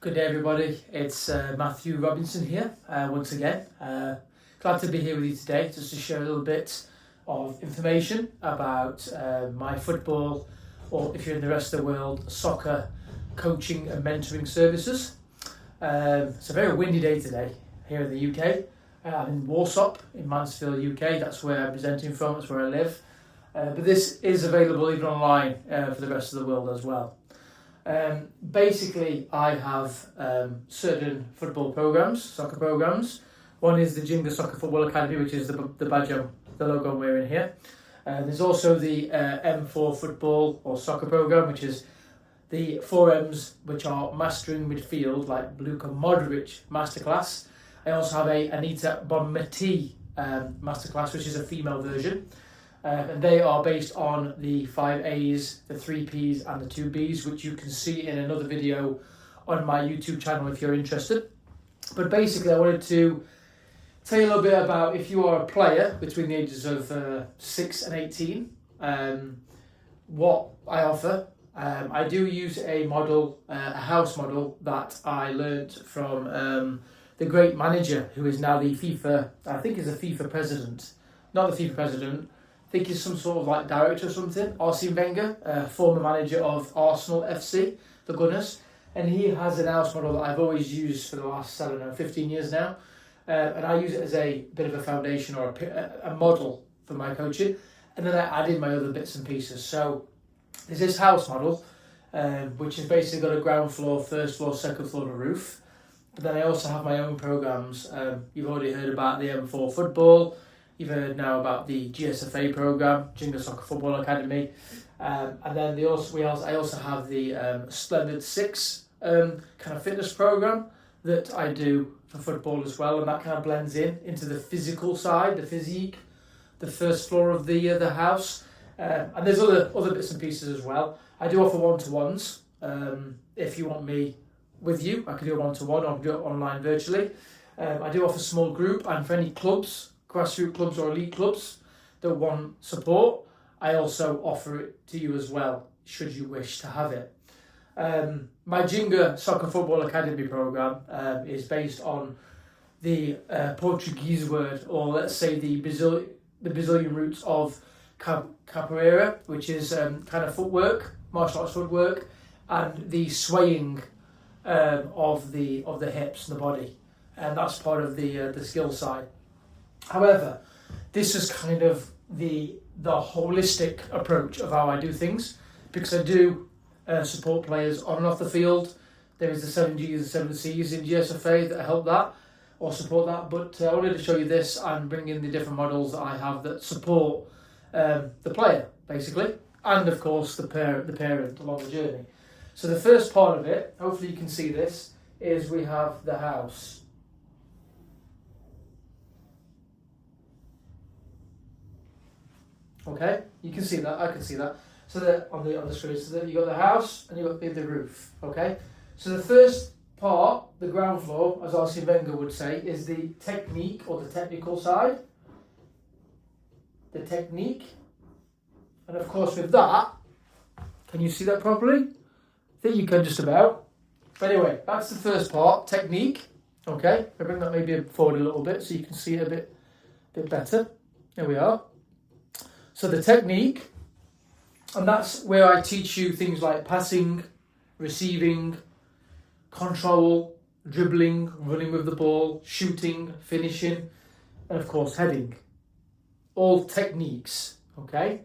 Good day, everybody. It's Matthew Robinson here once again. Glad to be here with you today just to share a little bit of information about my football, or if you're in the rest of the world, soccer coaching and mentoring services. It's a very windy day today here in the UK. I'm in Warsaw in Mansfield, UK. That's where I'm presenting from, that's where I live. But this is available even online for the rest of the world as well. Basically, I have certain football programs, soccer programs. One is the Ginga Soccer Football Academy, which is the badge, the logo I'm wearing here. There's also the M4 football or soccer program, which is the 4Ms, which are Mastering Midfield, like Luka Modric Masterclass. I also have a Anita Bonmati Masterclass, which is a female version. And they are based on the 5As, the 3Ps and the 2Bs, which you can see in another video on my YouTube channel if you're interested. But basically I wanted to tell you a little bit about, if you are a player between the ages of 6 and 18, what I offer. I do use a model, a house model that I learnt from the great manager who is now the FIFA, I think is a FIFA president, not the FIFA president, I think he's some sort of like director or something, Arsene Wenger, former manager of Arsenal FC, the Gunners, and he has an house model that I've always used for the last, 15 years now, and I use it as a bit of a foundation or a model for my coaching, and then I added my other bits and pieces. So there's this house model, which has basically got a ground floor, first floor, second floor, and a roof, but then I also have my own programs. You've already heard about the M4 football. You've heard now about the GSFA program, Ginga Soccer Football Academy, and then I also have the Splendid 6 kind of fitness program that I do for football as well, and that kind of blends into the physical side, the physique, the first floor of the house, and there's other bits and pieces as well. I do offer one-to-ones. If you want me with you, I can do a one-to-one or do it online virtually. I do offer small group, and for any clubs, grassroots clubs or elite clubs that want support, I also offer it to you as well, should you wish to have it. My Ginga Soccer Football Academy program is based on the Portuguese word, or let's say the Brazilian roots of capoeira, which is kind of footwork, martial arts footwork, and the swaying of the hips and the body, and that's part of the skill side. However, this is kind of the holistic approach of how I do things, because I do support players on and off the field. There is the 7Gs and 7Cs in GSFA that help that or support that, but I wanted to show you this and bring in the different models that I have that support the player, basically, and of course the parent along the journey. So the first part of it, hopefully you can see this, is we have the house. Okay, you can see that, I can see that. So that on the screen, so that you got the house and you got the roof. Okay, so the first part, the ground floor, as Arsene Wenger would say, is the technique or the technical side. The technique, and of course with that, can you see that properly? I think you can just about. But anyway, that's the first part, technique. Okay, I'll bring that maybe forward a little bit so you can see it a bit better. There we are. So the technique, and that's where I teach you things like passing, receiving, control, dribbling, running with the ball, shooting, finishing, and of course heading. All techniques, okay?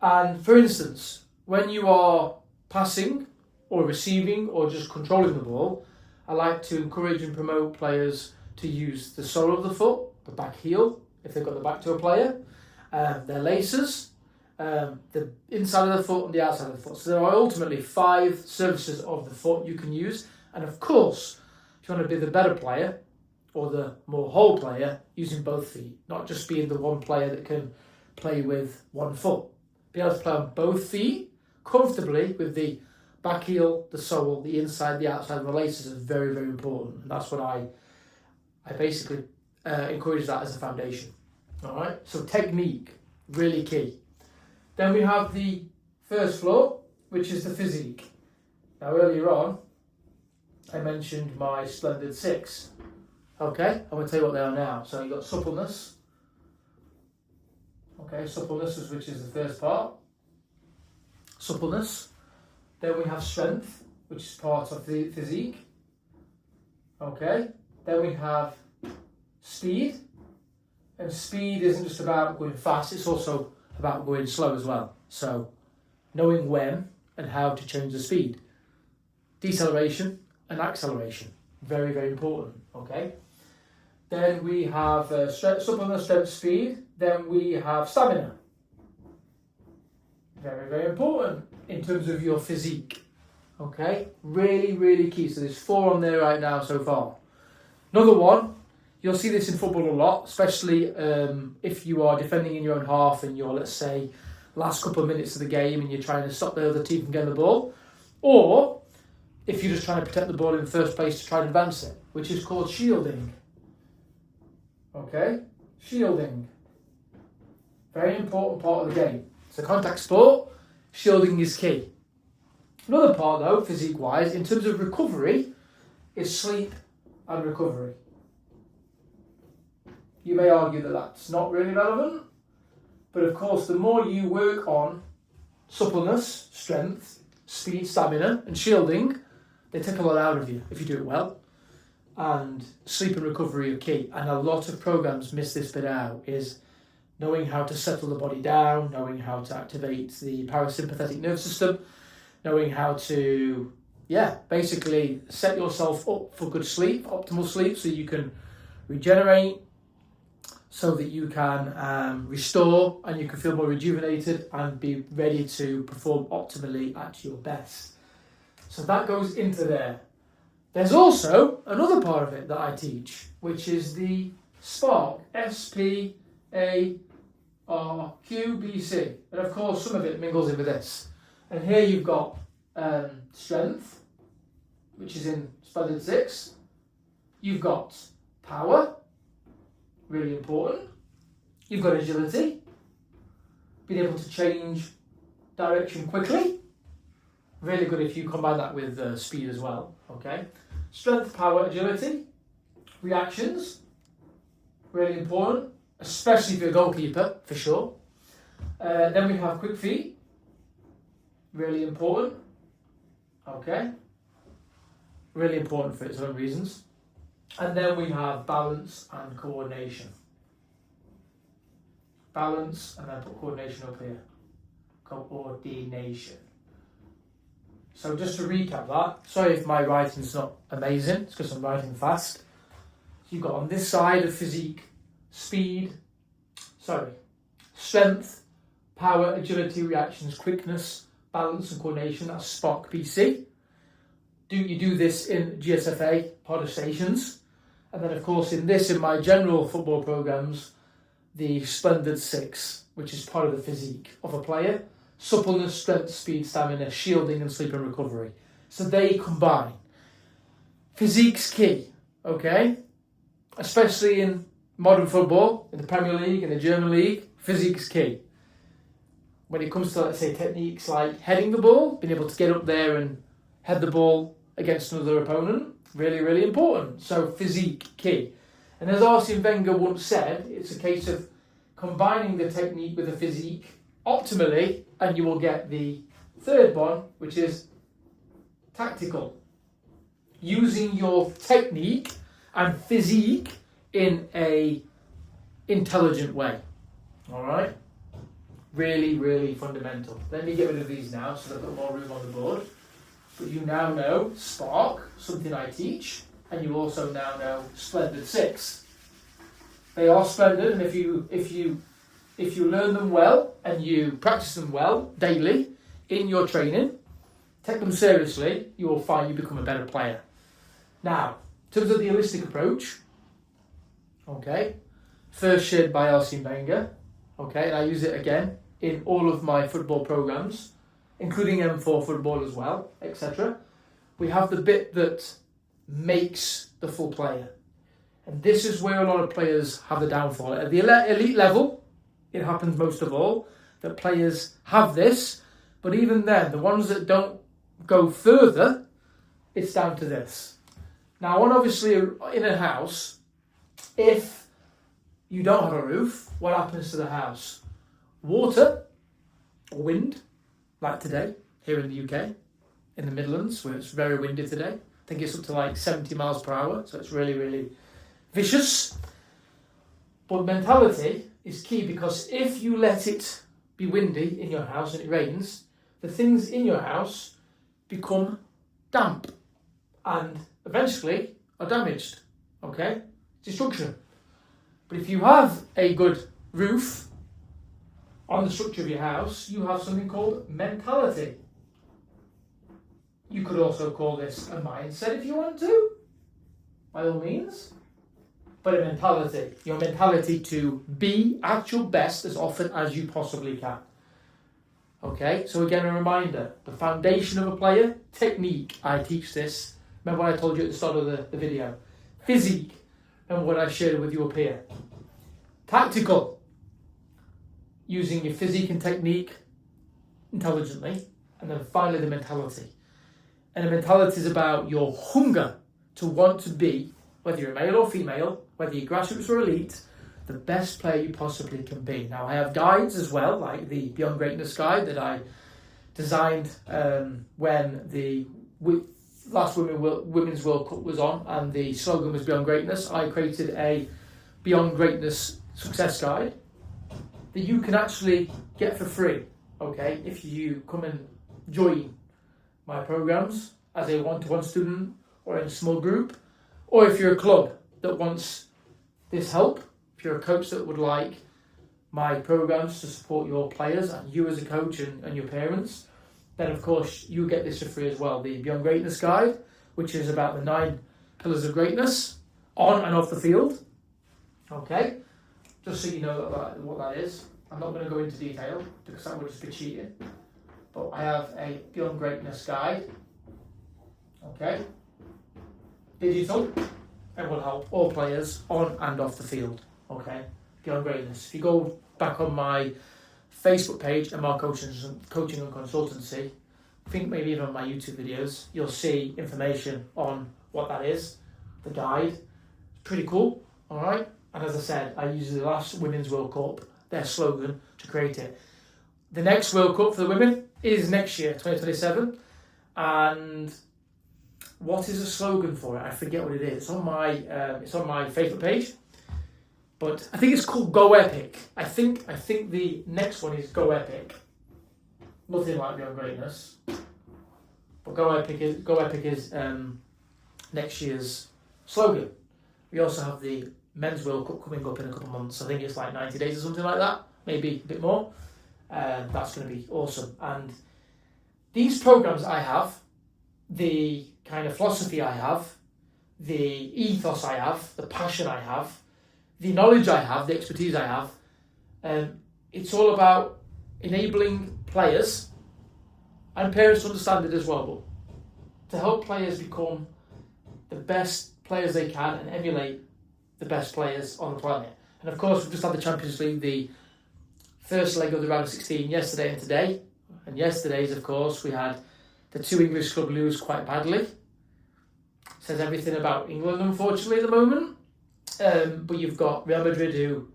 And for instance, when you are passing or receiving or just controlling the ball, I like to encourage and promote players to use the sole of the foot, the back heel, if they've got the back to a player, their laces, the inside of the foot and the outside of the foot. So there are ultimately 5 surfaces of the foot you can use. And of course, if you want to be the better player or the more whole player, using both feet, not just being the one player that can play with one foot. Be able to play on both feet comfortably with the back heel, the sole, the inside, the outside, and the laces is very, very important. And that's what I basically encourage that as a foundation. All right, so technique, really key. Then we have the first floor, which is the physique. Now earlier on, I mentioned my splendid 6. Okay, I'm going to tell you what they are now. So you've got suppleness. Okay, suppleness, which is the first part. Suppleness. Then we have strength, which is part of the physique. Okay, then we have speed. And speed isn't just about going fast, it's also about going slow as well. So knowing when and how to change the speed. Deceleration and acceleration. Very, very important. Okay. Then we have suppleness, strength, speed. Then we have stamina. Very, very important in terms of your physique. Okay. Really, really key. So there's 4 on there right now so far. Another one. You'll see this in football a lot, especially if you are defending in your own half and you're, let's say, last couple of minutes of the game and you're trying to stop the other team from getting the ball. Or if you're just trying to protect the ball in the first place to try and advance it, which is called shielding. Okay? Shielding. Very important part of the game. It's a contact sport. Shielding is key. Another part, though, physique-wise, in terms of recovery, is sleep and recovery. You may argue that that's not really relevant, but of course the more you work on suppleness, strength, speed, stamina and shielding, they take a lot out of you if you do it well. And sleep and recovery are key, and a lot of programs miss this bit out, is knowing how to settle the body down, knowing how to activate the parasympathetic nervous system, knowing how to basically set yourself up for good sleep, optimal sleep, so you can regenerate, so that you can restore and you can feel more rejuvenated and be ready to perform optimally at your best. So that goes into there. There's also another part of it that I teach, which is the SPARQ, SPARQBC. And of course, some of it mingles in with this. And here you've got strength, which is in Splendid 6. You've got power, really important. You've got agility, being able to change direction quickly. Really good if you combine that with speed as well. Okay. Strength, power, agility, reactions, really important, especially if you're a goalkeeper, for sure. Then we have quick feet, really important. Okay. Really important for its own reasons. And then we have balance and coordination. Balance, and then put coordination up here. Coordination. So just to recap that, sorry if my writing's not amazing, it's because I'm writing fast. So you've got on this side of physique, strength, power, agility, reactions, quickness, balance and coordination. That's SPARQ PC. You do this in GSFA, part of stations. And then of course in my general football programs, the Splendid 6, which is part of the physique of a player. Suppleness, strength, speed, stamina, shielding and sleep and recovery. So they combine. Physique's key, okay? Especially in modern football, in the Premier League, in the German League, physique's key. When it comes to, let's say, techniques like heading the ball, being able to get up there and head the ball against another opponent, really, really important. So physique, key. And as Arsene Wenger once said, it's a case of combining the technique with the physique optimally, and you will get the third one, which is tactical. Using your technique and physique in a intelligent way. All right? Really, really fundamental. Let me get rid of these now so I've got more room on the board. But you now know SPARQ, something I teach, and you also now know Splendid 6. They are splendid, and if you learn them well and you practice them well daily in your training, take them seriously, you will find you become a better player. Now, in terms of the holistic approach, okay, first shared by Arsene Wenger, okay, and I use it again in all of my football programs, including M4 football as well, etc. We have the bit that makes the full player. And this is where a lot of players have the downfall. At the elite level, it happens most of all, that players have this, but even then, the ones that don't go further, it's down to this. Now, obviously, in a house, if you don't have a roof, what happens to the house? Water or wind, like today, here in the UK, in the Midlands, where it's very windy today. I think it's up to like 70 miles per hour, so it's really, really vicious. But mentality is key, because if you let it be windy in your house and it rains, the things in your house become damp and eventually are damaged, okay? Destruction. But if you have a good roof on the structure of your house, you have something called mentality. You could also call this a mindset if you want to, by all means. But a mentality, your mentality to be at your best as often as you possibly can. Okay, so again, a reminder, the foundation of a player, technique, I teach this. Remember what I told you at the start of the video. Physique, and what I shared with you up here. Tactical, using your physique and technique intelligently. And then finally, the mentality. And the mentality is about your hunger to want to be, whether you're male or female, whether you're grassroots or elite, the best player you possibly can be. Now, I have guides as well, like the Beyond Greatness guide that I designed when the last Women's World Cup was on, and the slogan was Beyond Greatness. I created a Beyond Greatness success guide that you can actually get for free, okay, if you come and join my programs as a one-to-one student or in a small group, or if you're a club that wants this help, if you're a coach that would like my programs to support your players and you as a coach and your parents, then of course you get this for free as well. The Beyond Greatness guide, which is about the 9 pillars of greatness on and off the field. Okay, just so you know what that is. I'm not going to go into detail because that would just be cheating. But I have a Beyond Greatness guide. Okay, digital, and will help all players on and off the field. Okay, Beyond Greatness. If you go back on my Facebook page, MR Coaching and Consultancy, I think maybe even on my YouTube videos, you'll see information on what that is, the guide. It's pretty cool, all right? And as I said, I used the last Women's World Cup, their slogan, to create it. The next World Cup for the women is next year, 2027, and what is the slogan for it? I forget what it is. It's on my Facebook page. But I think it's called Go Epic. I think the next one is Go Epic. Nothing like Beyond Greatness. But Go Epic is next year's slogan. We also have the Men's World Cup coming up in a couple of months. I think it's like 90 days or something like that. Maybe a bit more. That's going to be awesome. And these programs I have, the kind of philosophy I have, the ethos I have, the passion I have, the knowledge I have, the expertise I have, it's all about enabling players and parents to understand it as well, but to help players become the best players they can and emulate the best players on the planet. And of course, we've just had the Champions League, the first leg of the round of 16 yesterday and today. And yesterday's, of course, we had the 2 English clubs lose quite badly. Says everything about England, unfortunately, at the moment. But you've got Real Madrid, who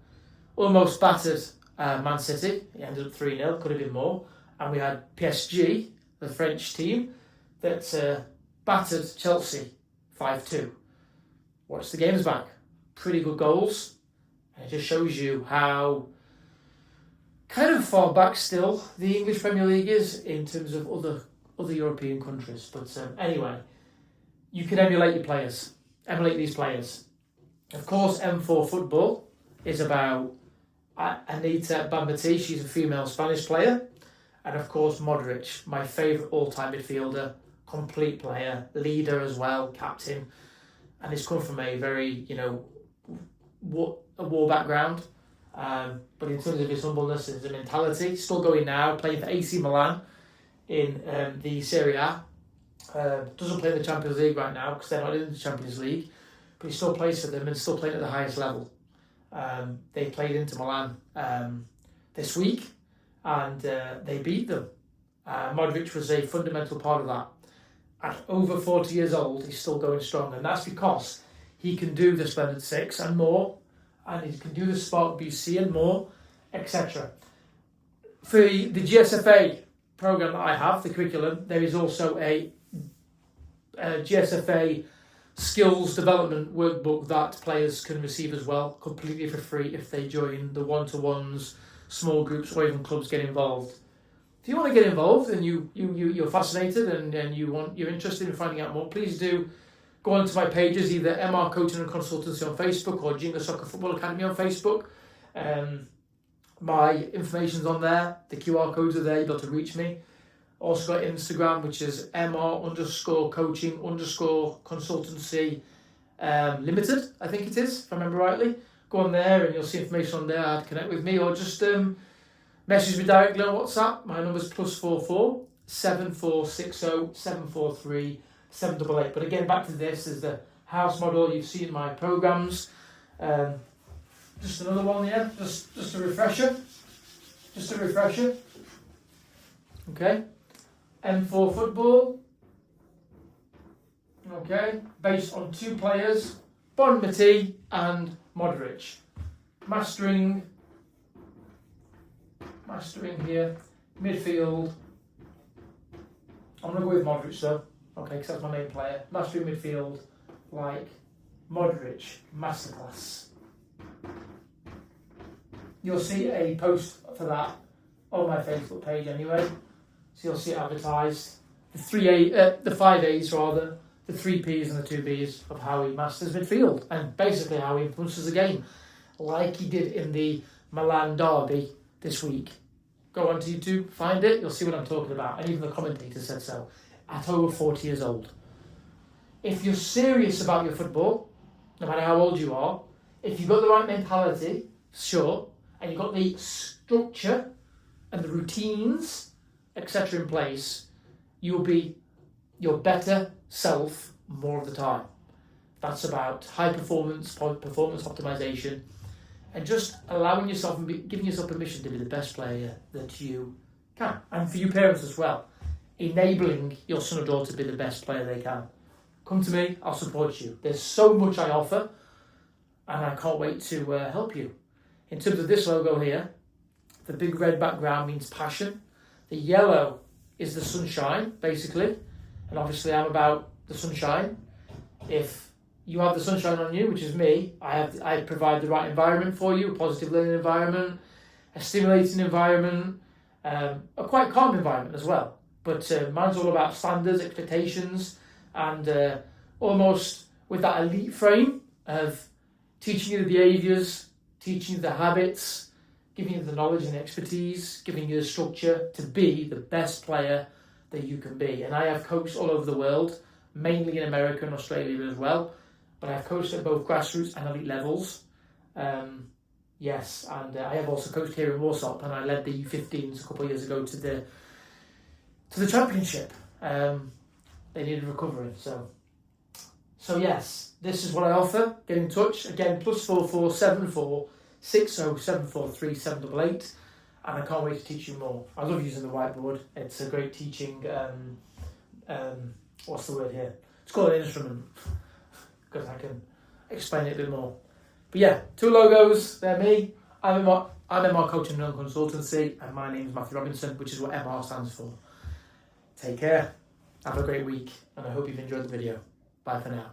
almost battered Man City. It ended up 3-0, could have been more. And we had PSG, the French team, that battered Chelsea 5-2. Watch the games back. Pretty good goals. And it just shows you how kind of far back still the English Premier League is in terms of other European countries. But anyway, you can emulate these players. Of course, M4 football is about Anita Bambati. She's a female Spanish player. And of course, Modric, my favourite all-time midfielder, complete player, leader as well, captain. And he's come from a very, war background. But in terms of his humbleness and his mentality, still going now, playing for AC Milan in the Serie A. Doesn't play in the Champions League right now because they're not in the Champions League. But he still plays for them and still playing at the highest level. They played Inter Milan this week and they beat them. Modric was a fundamental part of that. at over 40 years old, he's still going strong. And that's because he can do the Splendid Six and more, and he can do the Spark BC and more, etc. For the GSFA program that I have, the curriculum, there is also a GSFA skills development workbook that players can receive as well, completely for free if they join the one-to-ones, small groups, or even clubs get involved. If you want to get involved and you're fascinated and you're interested in finding out more, please do go onto my pages, either MR Coaching and Consultancy on Facebook or Ginga Soccer Football Academy on Facebook. My information's on there, the QR codes are there, you'll be able to reach me. Also got Instagram, which is MR_coaching_consultancy limited, I think it is, if I remember rightly. Go on there and you'll see information on there how to connect with me, or just message me directly on WhatsApp. My number's +44 7460 743 788. But again, back to this is the house model you've seen in my programs. Just another one here, just a refresher. Okay. M4 football. Okay, based on 2 players, Bonmati and Modric. Mastering here, midfield. I'm going to go with Modric though, okay, because that's my main player. Mastering midfield, like Modric, Masterclass. You'll see a post for that on my Facebook page anyway, so you'll see it advertised. The 5 A's rather, the 3 P's and the 2 B's of how he masters midfield, and basically how he influences the game, like he did in the Milan derby this week. Go onto YouTube, find it, you'll see what I'm talking about, and even the commentator said so, at over 40 years old. If you're serious about your football, no matter how old you are, if you've got the right mentality, sure, and you've got the structure and the routines, etc. in place, you'll be your better self more of the time. That's about high performance optimization, and just allowing yourself and giving yourself permission to be the best player that you can. And for you parents as well, enabling your son or daughter to be the best player they can. Come to me, I'll support you. There's so much I offer, and I can't wait to help you. In terms of this logo here, the big red background means passion. The yellow is the sunshine, basically. And obviously I'm about the sunshine. If you have the sunshine on you, which is me, I provide the right environment for you, a positive learning environment, a stimulating environment, a quite calm environment as well. But mine's all about standards, expectations, and almost with that elite frame of teaching you the behaviours, teaching you the habits, giving you the knowledge and expertise, giving you the structure to be the best player that you can be. And I have coached all over the world, mainly in America and Australia as well, but I've coached at both grassroots and elite levels. Yes, and I have also coached here in Warsaw, and I led the U15s a couple of years ago to the championship. They needed recovering, so yes, this is what I offer. Get in touch again, +44 74 60 743 788, and I can't wait to teach you more. I love using the whiteboard. It's a great teaching. What's the word here? It's called an instrument because I can explain it a bit more. But yeah, 2 logos. They're me. I'm MR Coaching and Consultancy, and my name is Matthew Robinson, which is what MR stands for. Take care. Have a great week, and I hope you've enjoyed the video. Bye for now.